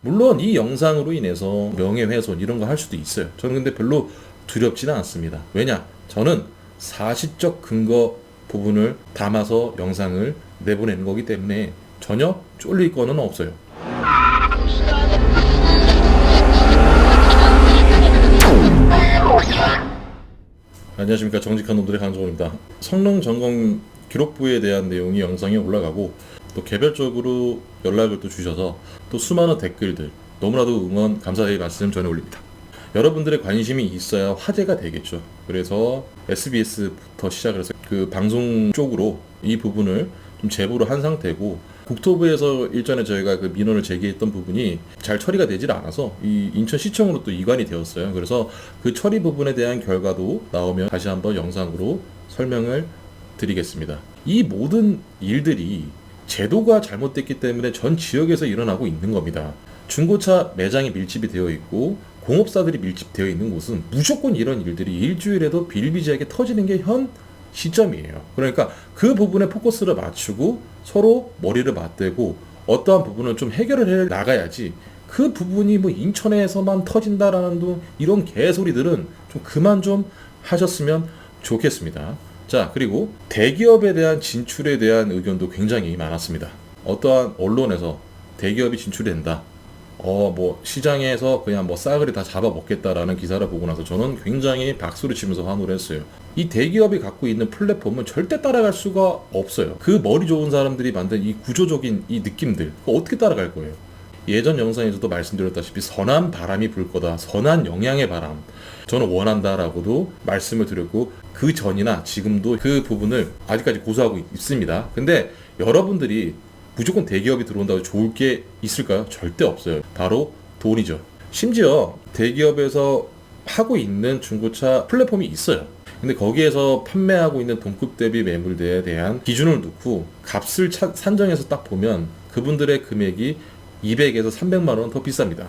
물론 이 영상으로 인해서 명예훼손 이런 거 할 수도 있어요. 저는 근데 별로 두렵지는 않습니다. 왜냐? 저는 사실적 근거 부분을 담아서 영상을 내보내는 거기 때문에 전혀 쫄릴 거는 없어요. 안녕하십니까, 정직한 놈들의 강정호입니다. 성능 점검 기록부에 대한 내용이 영상에 올라가고 또 개별적으로 연락을 또 주셔서 또 수많은 댓글들 너무나도 응원 감사의 말씀 전해 올립니다. 여러분들의 관심이 있어야 화제가 되겠죠. 그래서 SBS부터 시작을 해서 그 방송 쪽으로 이 부분을 좀 제보를 한 상태고, 국토부에서 일전에 저희가 그 민원을 제기했던 부분이 잘 처리가 되질 않아서 이 인천시청으로 또 이관이 되었어요. 그래서 그 처리 부분에 대한 결과도 나오면 다시 한번 영상으로 설명을 드리겠습니다. 이 모든 일들이 제도가 잘못됐기 때문에 전 지역에서 일어나고 있는 겁니다. 중고차 매장이 밀집이 되어 있고 공업사들이 밀집되어 있는 곳은 무조건 이런 일들이 일주일에도 비일비재하게 터지는 게 현 시점이에요. 그러니까 그 부분에 포커스를 맞추고 서로 머리를 맞대고 어떠한 부분을 좀 해결을 해 나가야지, 그 부분이 뭐 인천에서만 터진다라는 이런 개소리들은 좀 그만 좀 하셨으면 좋겠습니다. 자, 그리고 대기업에 대한 진출에 대한 의견도 굉장히 많았습니다. 어떠한 언론에서 대기업이 진출된다, 뭐 시장에서 그냥 뭐 싸그리 다 잡아먹겠다라는 기사를 보고 나서 저는 굉장히 박수를 치면서 환호를 했어요. 이 대기업이 갖고 있는 플랫폼은 절대 따라갈 수가 없어요. 그 머리 좋은 사람들이 만든 이 구조적인 이 느낌들, 그거 어떻게 따라갈 거예요? 예전 영상에서도 말씀드렸다시피 선한 바람이 불 거다, 선한 영향의 바람, 저는 원한다라고도 말씀을 드렸고, 그 전이나 지금도 그 부분을 아직까지 고수하고 있습니다. 근데 여러분들이 무조건 대기업이 들어온다고 좋을 게 있을까요? 절대 없어요. 바로 돈이죠. 심지어 대기업에서 하고 있는 중고차 플랫폼이 있어요. 근데 거기에서 판매하고 있는 동급 대비 매물대에 대한 기준을 놓고 값을 산정해서 딱 보면 그분들의 금액이 200에서 300만 원 더 비쌉니다.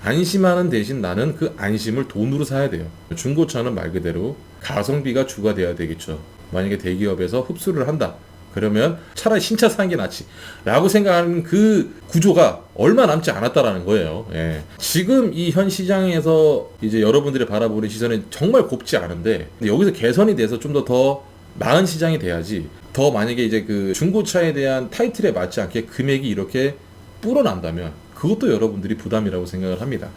안심하는 대신 나는 그 안심을 돈으로 사야 돼요. 중고차는 말 그대로 가성비가 주가 돼야 되겠죠. 만약에 대기업에서 흡수를 한다, 그러면 차라리 신차 사는 게 낫지 라고 생각하는 그 구조가 얼마 남지 않았다라는 거예요. 예. 지금 이 현 시장에서 이제 여러분들이 바라보는 시선은 정말 곱지 않은데, 근데 여기서 개선이 돼서 좀 더 나은 시장이 돼야지, 더 만약에 이제 그 중고차에 대한 타이틀에 맞지 않게 금액이 이렇게 불어난다면 그것도 여러분들이 부담이라고 생각을 합니다.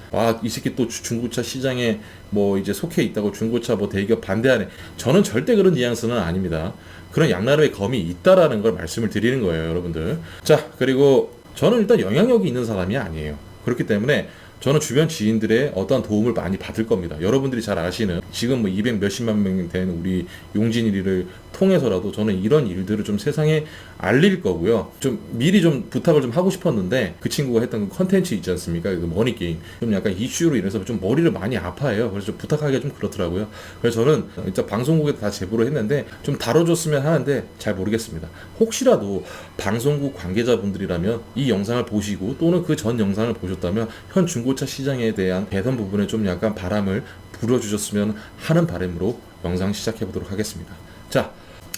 이 새끼 또 중고차 시장에 뭐 이제 속해 있다고 중고차 뭐 대기업 반대하네. 저는 절대 그런 뉘앙스는 아닙니다. 그런 양나라의 검이 있다라는 걸 말씀을 드리는 거예요, 여러분들. 자, 그리고 저는 일단 영향력이 있는 사람이 아니에요. 그렇기 때문에 저는 주변 지인들의 어떠한 도움을 많이 받을 겁니다. 여러분들이 잘 아시는 지금 뭐 200 몇십만 명 된 우리 용진이를 통해서라도 저는 이런 일들을 좀 세상에 알릴 거고요. 좀 미리 좀 부탁을 좀 하고 싶었는데, 그 친구가 했던 그 컨텐츠 있지 않습니까? 그 머니게임. 좀 약간 이슈로 인해서 좀 머리를 많이 아파해요. 그래서 좀 부탁하기가 좀 그렇더라고요. 그래서 저는 일단 방송국에 다 제보를 했는데 좀 다뤄줬으면 하는데 잘 모르겠습니다. 혹시라도 방송국 관계자분들이라면 이 영상을 보시고 또는 그 전 영상을 보셨다면 현 중고차 시장에 대한 개선 부분에 좀 약간 바람을 불어주셨으면 하는 바람으로 영상 시작해 보도록 하겠습니다. 자,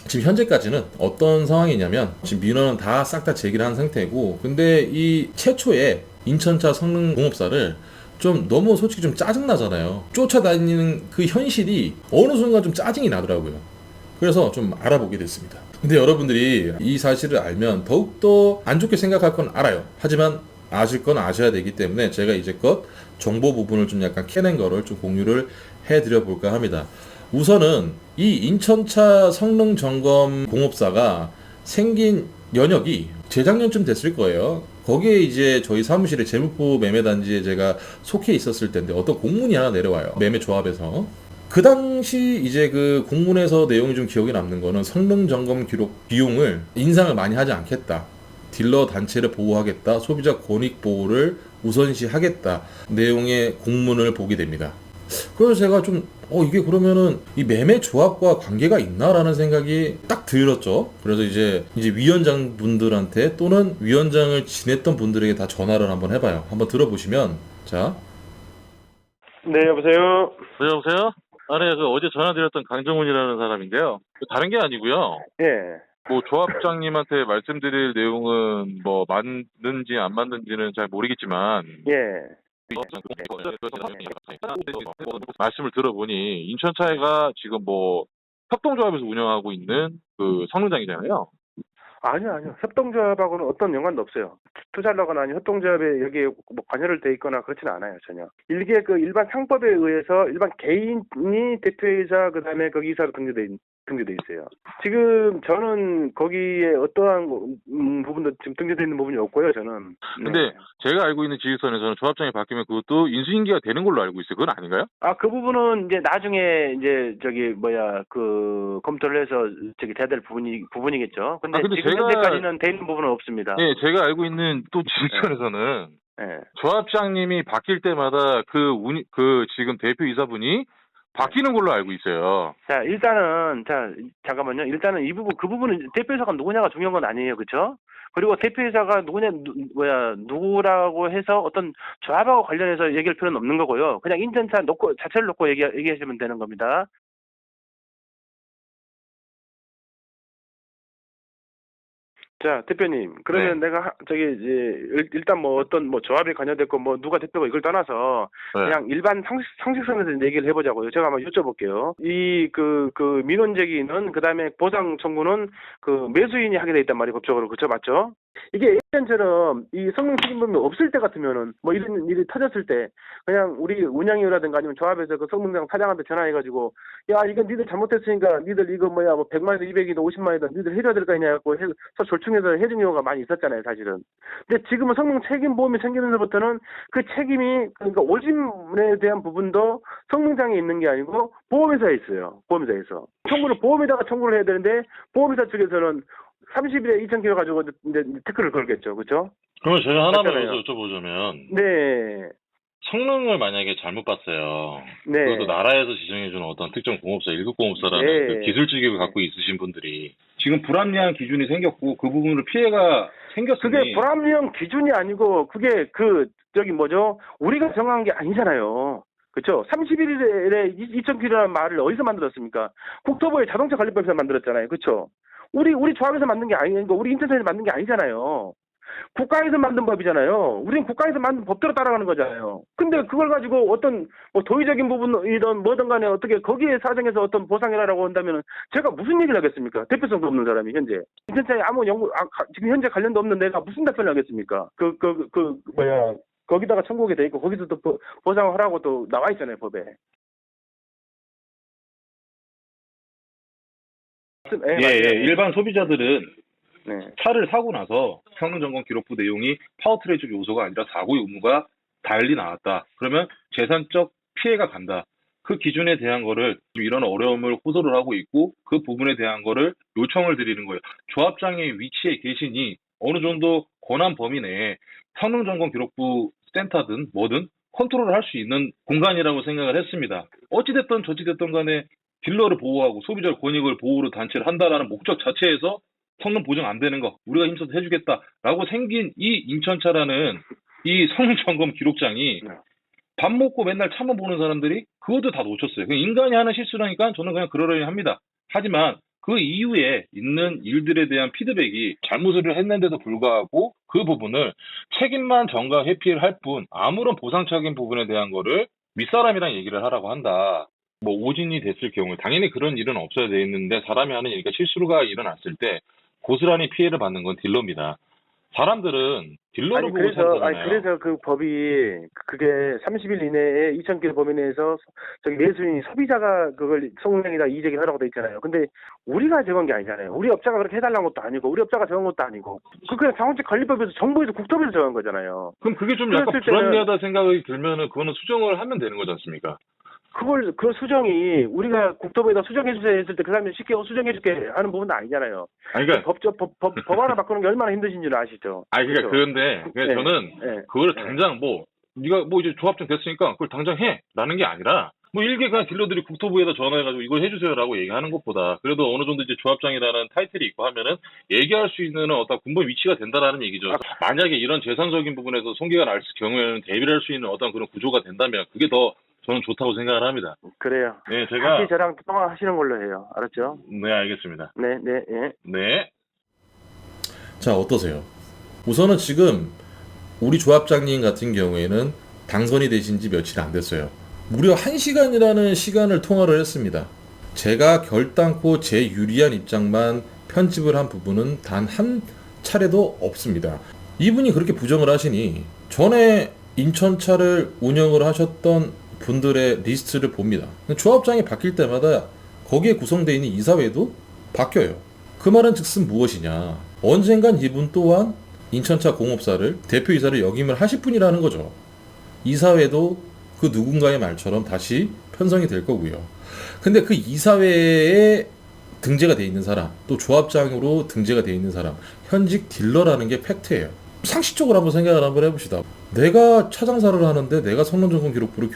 지금 현재까지는 어떤 상황이냐면, 지금 민원은 다 싹 다 제기를 한 상태고, 근데 이 최초에 인천차 성능공업사를 좀 너무 솔직히 좀 짜증나잖아요. 쫓아다니는 그 현실이 어느 순간 좀 짜증이 나더라고요. 그래서 좀 알아보게 됐습니다. 근데 여러분들이 이 사실을 알면 더욱더 안 좋게 생각할 건 알아요. 하지만 아실 건 아셔야 되기 때문에 제가 이제껏 정보 부분을 좀 약간 캐낸 거를 좀 공유를 해드려 볼까 합니다. 우선은 이 인천차 성능 점검 공업사가 생긴 연역이 재작년쯤 됐을 거예요. 거기에 이제 저희 사무실에 재무부 매매단지에 제가 속해 있었을 텐데 어떤 공문이 하나 내려와요. 매매조합에서. 그 당시 이제 그 공문에서 내용이 좀 기억에 남는 거는 성능 점검 기록 비용을 인상을 많이 하지 않겠다, 딜러 단체를 보호하겠다, 소비자 권익 보호를 우선시하겠다 내용의 공문을 보게 됩니다. 그래서 제가 좀 이게 그러면은 이 매매 조합과 관계가 있나라는 생각이 딱 들었죠. 그래서 이제 위원장 분들한테 또는 위원장을 지냈던 분들에게 다 전화를 한번 해봐요. 한번 들어보시면, 자. 네, 여보세요? 네, 여보세요? 네, 어제 전화드렸던 강정훈이라는 사람인데요. 다른 게 아니고요. 예. 뭐 조합장님한테 말씀드릴 내용은 뭐 맞는지 안 맞는지는 잘 모르겠지만 예. 말씀을 들어보니 인천차이가 지금 뭐 협동조합에서 운영하고 있는 그 성능장이잖아요. 아니요. 협동조합하고는 어떤 연관도 없어요. 투자를 하거나 아니면 협동조합에 여기에 뭐 관여를 돼 있거나 그렇지는 않아요, 전혀. 이게 그 일반 상법에 의해서 일반 개인이 대표이사 그다음에 거기 이사로 등재돼 있어요. 지금 저는 거기에 어떠한 부분도 지금 등재돼 있는 부분이 없고요, 저는. 근데 네. 제가 알고 있는 지휘선에서는 조합장이 바뀌면 그것도 인수인계가 되는 걸로 알고 있어요. 그건 아닌가요? 그 부분은 이제 나중에 이제 그 검토를 해서 돼야 될 부분이겠죠. 근데 근데 지금 제가- 현재까지는 돼 있는 부분은 없습니다. 네, 제가 알고 있는 또 지휘선에서는 예. 조합장님이 바뀔 때마다 그 지금 대표이사분이 바뀌는 걸로 알고 있어요. 잠깐만요. 일단은 그 부분은 대표이사가 누구냐가 중요한 건 아니에요. 그쵸? 그리고 대표이사가 누구라고 해서 어떤 조합하고 관련해서 얘기할 필요는 없는 거고요. 그냥 인천차 자체를 놓고 얘기하시면 되는 겁니다. 자, 대표님. 그러면 내가 일단 조합에 관여됐고 누가 대표가 이걸 떠나서 네. 그냥 일반 상식선에서 얘기를 해보자고요. 제가 한번 여쭤볼게요. 그 민원 제기는 그다음에 보상 청구는 그 매수인이 하게 돼 있단 말이에요. 법적으로. 그쵸? 맞죠? 이게 예전처럼 이 성능 책임범위 없을 때 같으면은 이런 일이 터졌을 때 그냥 우리 운영위라든가 아니면 조합에서 그 성능장 사장한테 전화해가지고 야 이건 니들 잘못했으니까 니들 이거 100만이든 200이든 50만이든 니들 해줘야 될 거 아니냐 해서 졸충해서 해준 경우가 많이 있었잖아요, 사실은. 근데 지금은 성능 책임보험이 생기면서부터는 그 책임이 그러니까 오진에 대한 부분도 성능장에 있는 게 아니고 보험회사에 있어요. 보험회사에서 청구를 보험에다가 청구를 해야 되는데 보험회사 측에서는 30일에 2,000km 가지고 이제 태클을 걸겠죠, 그렇죠? 그러면 제가 하나만 맞잖아요. 여기서 여쭤보자면 네, 성능을 만약에 잘못 봤어요. 네. 그것도 나라에서 지정해주는 어떤 특정 공업사, 1급 공업사라는 네. 그 기술 직업을 갖고 있으신 분들이 지금 불합리한 기준이 생겼고 그 부분으로 피해가 생겼으니 그게 불합리한 기준이 아니고 그게 우리가 정한 게 아니잖아요. 그렇죠? 31일에 2,000km라는 말을 어디서 만들었습니까? 국토부의 자동차 관리법에서 만들었잖아요. 그렇죠? 우리 조합에서 만든 게 아니고 우리 인천에서 만든 게 아니잖아요. 국가에서 만든 법이잖아요. 우리는 국가에서 만든 법대로 따라가는 거잖아요. 근데 그걸 가지고 어떤 도의적인 부분이든 뭐든 간에 어떻게 거기에 사정해서 어떤 보상이라고 한다면 제가 무슨 얘기를 하겠습니까? 대표성도 없는 사람이 현재. 인천차에 아무 지금 현재 관련도 없는 내가 무슨 답변을 하겠습니까? 거기다가 청구하게 돼 있고 거기서 또 보상을 하라고 또 나와 있잖아요, 법에. 일반 소비자들은 네. 차를 사고 나서 성능점검 기록부 내용이 파워트레이적 요소가 아니라 사고의 의무가 달리 나왔다. 그러면 재산적 피해가 간다. 그 기준에 대한 거를 이런 어려움을 호소를 하고 있고 그 부분에 대한 거를 요청을 드리는 거예요. 조합장의 위치에 계시니 어느 정도 권한 범위 내에 성능점검 기록부 센터든 뭐든 컨트롤을 할 수 있는 공간이라고 생각을 했습니다. 어찌됐든 저찌됐든 간에 딜러를 보호하고 소비자 권익을 보호로 단체를 한다라는 목적 자체에서 성능 보증 안 되는 거 우리가 힘써서 해주겠다라고 생긴 이 인천차라는 이 성능 점검 기록장이 밥 먹고 맨날 차만 보는 사람들이 그것도 다 놓쳤어요. 그냥 인간이 하는 실수라니까 저는 그냥 그러려니 합니다. 하지만 그 이후에 있는 일들에 대한 피드백이 잘못을 했는데도 불구하고 그 부분을 책임만 전가 회피를 할 뿐 아무런 보상적인 부분에 대한 거를 윗사람이랑 얘기를 하라고 한다. 뭐 오진이 됐을 경우 당연히 그런 일은 없어야 되는데 사람이 하는 일이니까 실수가 일어났을 때 고스란히 피해를 받는 건 딜러입니다. 사람들은 딜러를 보고 살잖아요. 그래서 그 법이 그게 30일 이내에 2,000km 범위 내에서 매수인이 소비자가 그걸 성능이다 이의제기를 하라고 돼 있잖아요. 근데 우리가 정한 게 아니잖아요. 우리 업자가 그렇게 해달라는 것도 아니고 우리 업자가 정한 것도 아니고 그냥 자동차 관리법에서 정부에서 국토부에서 정한 거잖아요. 그럼 그게 좀 약간 불합리하다 생각이 들면은 그거는 수정을 하면 되는 거지 않습니까? 그 수정이 우리가 국토부에다 수정해주세요 했을 때 그 사람이 쉽게 수정해줄게 하는 부분도 아니잖아요. 아니, 그러니까 법 하나 바꾸는 게 얼마나 힘드신 줄 아시죠? 아니, 그러니까 그런데 네. 저는 그걸 당장 네가 이제 조합장 됐으니까 그걸 당장 해라는 게 아니라 일개 그냥 딜러들이 국토부에다 전화해가지고 이걸 해주세요라고 얘기하는 것보다 그래도 어느 정도 이제 조합장이라는 타이틀이 있고 하면은 얘기할 수 있는 어떤 근본 위치가 된다라는 얘기죠. 만약에 이런 재산적인 부분에서 손괴가 날 경우에는 대비를 할 수 있는 어떤 그런 구조가 된다면 그게 더 저는 좋다고 생각을 합니다. 그래요. 네, 제가 다시 저랑 통화하시는 걸로 해요. 알았죠? 네, 알겠습니다. 네. 네. 자, 어떠세요? 우선은 지금 우리 조합장님 같은 경우에는 당선이 되신 지 며칠 안 됐어요. 무려 1시간이라는 시간을 통화를 했습니다. 제가 결단코 제 유리한 입장만 편집을 한 부분은 단 한 차례도 없습니다. 이분이 그렇게 부정을 하시니 전에 인천차를 운영을 하셨던 분들의 리스트를 봅니다. 조합장이 바뀔 때마다 거기에 구성되어 있는 이사회도 바뀌어요. 그 말은 즉슨 무엇이냐. 언젠간 이분 또한 인천차 공업사를 대표이사를 역임을 하실 분이라는 거죠. 이사회도 그 누군가의 말처럼 다시 편성이 될 거고요. 근데 그 이사회에 등재가 돼 있는 사람, 또 조합장으로 등재가 돼 있는 사람, 현직 딜러라는 게 팩트예요. 상식적으로 한번 생각을 한번 해봅시다. 내가 차장사를 하는데 내가 성능점검 기록부를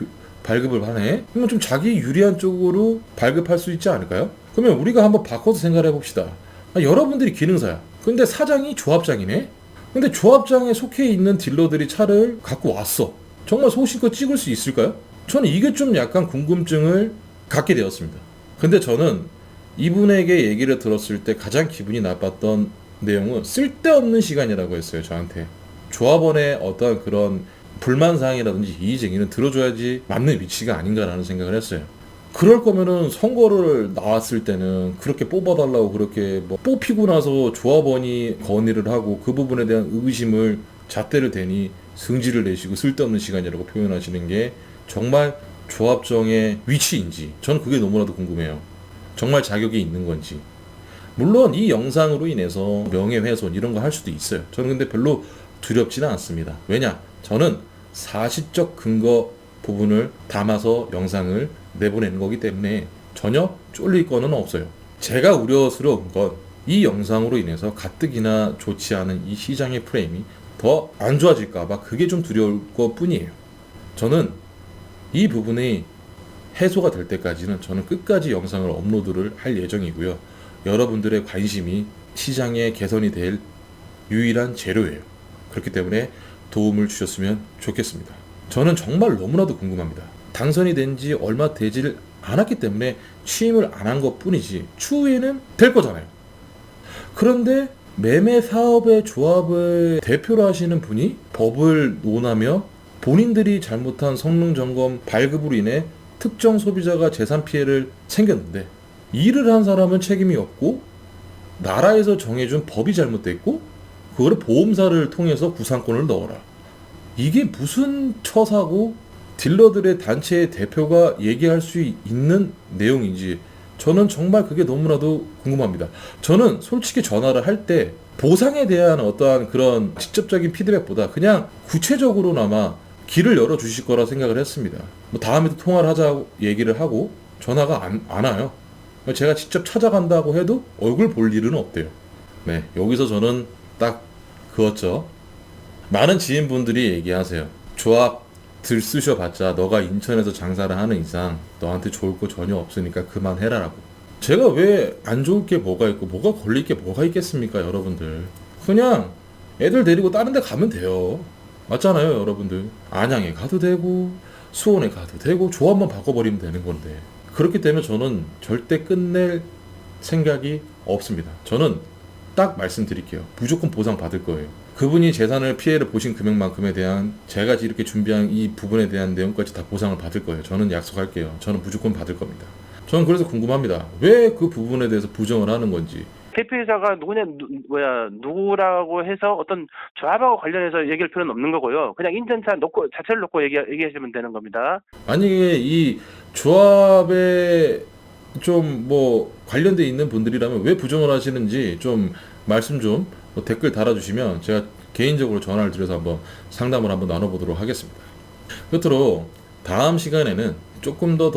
발급을 하네? 그러면 좀 자기 유리한 쪽으로 발급할 수 있지 않을까요? 그러면 우리가 한번 바꿔서 생각을 해봅시다. 여러분들이 기능사야. 근데 사장이 조합장이네? 근데 조합장에 속해 있는 딜러들이 차를 갖고 왔어. 정말 소신껏 찍을 수 있을까요? 저는 이게 좀 약간 궁금증을 갖게 되었습니다. 근데 저는 이분에게 얘기를 들었을 때 가장 기분이 나빴던 내용은 쓸데없는 시간이라고 했어요, 저한테. 조합원의 어떤 그런 불만사항이라든지 이의제기는 들어줘야지 맞는 위치가 아닌가라는 생각을 했어요. 그럴 거면은 선거를 나왔을 때는 그렇게 뽑아달라고 그렇게 뭐 뽑히고 나서 조합원이 건의를 하고 그 부분에 대한 의구심을 잣대를 대니 승질을 내시고 쓸데없는 시간이라고 표현하시는 게 정말 조합정의 위치인지 저는 그게 너무나도 궁금해요. 정말 자격이 있는 건지. 물론 이 영상으로 인해서 명예훼손 이런 거 할 수도 있어요. 저는 근데 별로 두렵지는 않습니다. 왜냐? 저는 사실적 근거 부분을 담아서 영상을 내보내는 거기 때문에 전혀 쫄릴 거는 없어요. 제가 우려스러운 건 이 영상으로 인해서 가뜩이나 좋지 않은 이 시장의 프레임이 더 안 좋아질까봐 그게 좀 두려울 것 뿐이에요. 저는 이 부분이 해소가 될 때까지는 저는 끝까지 영상을 업로드를 할 예정이고요. 여러분들의 관심이 시장의 개선이 될 유일한 재료예요. 그렇기 때문에 도움을 주셨으면 좋겠습니다. 저는 정말 너무나도 궁금합니다. 당선이 된 지 얼마 되질 않았기 때문에 취임을 안 한 것 뿐이지 추후에는 될 거잖아요. 그런데 매매 사업의 조합을 대표로 하시는 분이 법을 논하며 본인들이 잘못한 성능 점검 발급으로 인해 특정 소비자가 재산 피해를 생겼는데 일을 한 사람은 책임이 없고 나라에서 정해준 법이 잘못됐고 그거를 보험사를 통해서 구상권을 넣어라. 이게 무슨 처사고 딜러들의 단체의 대표가 얘기할 수 있는 내용인지 저는 정말 그게 너무나도 궁금합니다. 저는 솔직히 전화를 할 때 보상에 대한 어떠한 그런 직접적인 피드백보다 그냥 구체적으로나마 길을 열어주실 거라 생각을 했습니다. 뭐 다음에도 통화를 하자고 얘기를 하고 전화가 안 와요. 제가 직접 찾아간다고 해도 얼굴 볼 일은 없대요. 네, 여기서 저는 딱 그었죠. 많은 지인분들이 얘기하세요. 조합 들쑤셔봤자 너가 인천에서 장사를 하는 이상 너한테 좋을 거 전혀 없으니까 그만해라라고. 제가 왜 안 좋을 게 뭐가 있고 뭐가 걸릴 게 뭐가 있겠습니까, 여러분들. 그냥 애들 데리고 다른 데 가면 돼요. 맞잖아요, 여러분들. 안양에 가도 되고 수원에 가도 되고 조합만 바꿔버리면 되는 건데. 그렇기 때문에 저는 절대 끝낼 생각이 없습니다. 저는 딱 말씀드릴게요. 무조건 보상 받을 거예요. 그분이 재산을 피해를 보신 금액만큼에 대한 제가 이렇게 준비한 이 부분에 대한 내용까지 다 보상을 받을 거예요. 저는 약속할게요. 저는 무조건 받을 겁니다. 저는 그래서 궁금합니다. 왜 그 부분에 대해서 부정을 하는 건지. 대표이사가 누구라고 해서 어떤 조합하고 관련해서 얘기할 필요는 없는 거고요. 그냥 인천차 자체를 놓고 얘기하시면 되는 겁니다. 만약에 이 조합에 좀 뭐 관련돼 있는 분들이라면 왜 부정을 하시는지 좀 말씀 좀 댓글 달아주시면 제가 개인적으로 전화를 드려서 한번 상담을 한번 나눠보도록 하겠습니다. 끝으로 다음 시간에는 조금 더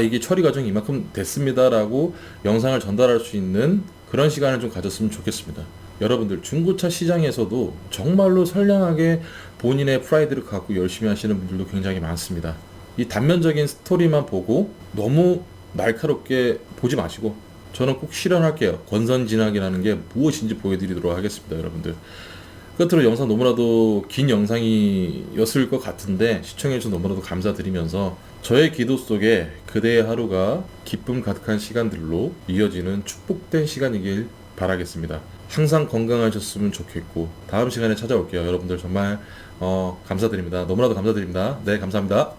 이게 처리 과정이 이만큼 됐습니다라고 영상을 전달할 수 있는 그런 시간을 좀 가졌으면 좋겠습니다. 여러분들 중고차 시장에서도 정말로 선량하게 본인의 프라이드를 갖고 열심히 하시는 분들도 굉장히 많습니다. 이 단면적인 스토리만 보고 너무 날카롭게 보지 마시고 저는 꼭 실현할게요. 권선징악이라는 게 무엇인지 보여드리도록 하겠습니다, 여러분들. 끝으로 영상 너무나도 긴 영상이었을 것 같은데 시청해주셔서 너무나도 감사드리면서 저의 기도 속에 그대의 하루가 기쁨 가득한 시간들로 이어지는 축복된 시간이길 바라겠습니다. 항상 건강하셨으면 좋겠고 다음 시간에 찾아올게요. 여러분들 정말 감사드립니다. 너무나도 감사드립니다. 네, 감사합니다.